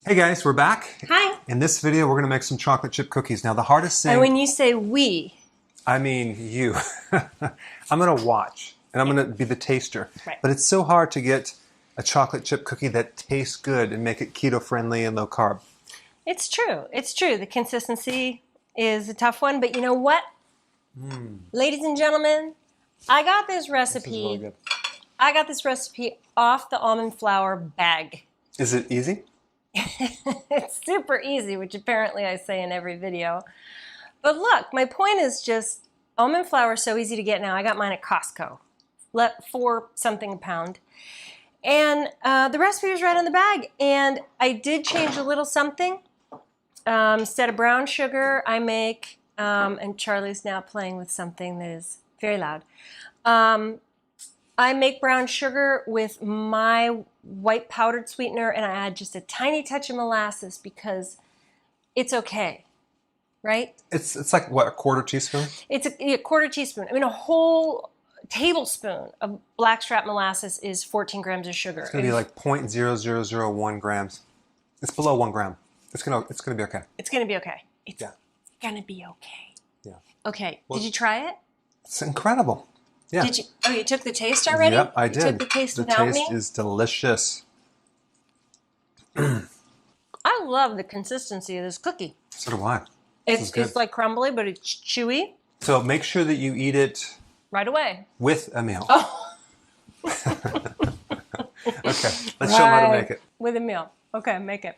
Hey guys, we're back. Hi. In this video, we're going to make some chocolate chip cookies. Now, the hardest thing... And when you say we... I mean you. I'm going to watch, and I'm going to be the taster. Right. But it's so hard to get a chocolate chip cookie that tastes good and make it keto-friendly and low carb. It's true. It's true. The consistency is a tough one, but you know what? Ladies and gentlemen, I got this recipe. This is really good. I got this recipe off the almond flour bag. Is it easy? It's super easy, which apparently I say in every video. But look, my point is just almond flour is so easy to get now. I got mine at Costco, $4 something a pound. And the recipe was right on the bag. And I did change a little something. Instead of brown sugar, I make, and Charlie's now playing with something that is very loud. I make brown sugar with my white powdered sweetener, and I add just a tiny touch of molasses because it's okay, right? It's like, what, a quarter teaspoon? It's a quarter teaspoon. I mean, a whole tablespoon of blackstrap molasses is 14 grams of sugar. It's going to be like 0.0001 grams. It's below 1 gram. It's gonna be okay. It's going to be okay. It's going to be okay. Yeah. Okay. Well, did you try it? It's incredible. Yeah. Did you? Oh, you took the taste already? Yep, I did. You took the taste without me? The taste is delicious. I love the consistency of this cookie. So do I. It's like crumbly, but it's chewy. So make sure that you eat it right away with a meal. Oh. Okay, let's show them how to make it. With a meal. Okay, make it.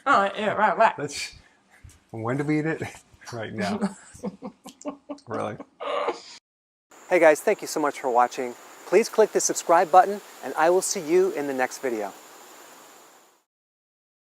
Oh, yeah, right. When do we eat it? Right now. Really. Hey guys, thank you so much for watching. Please click the subscribe button and I will see you in the next video.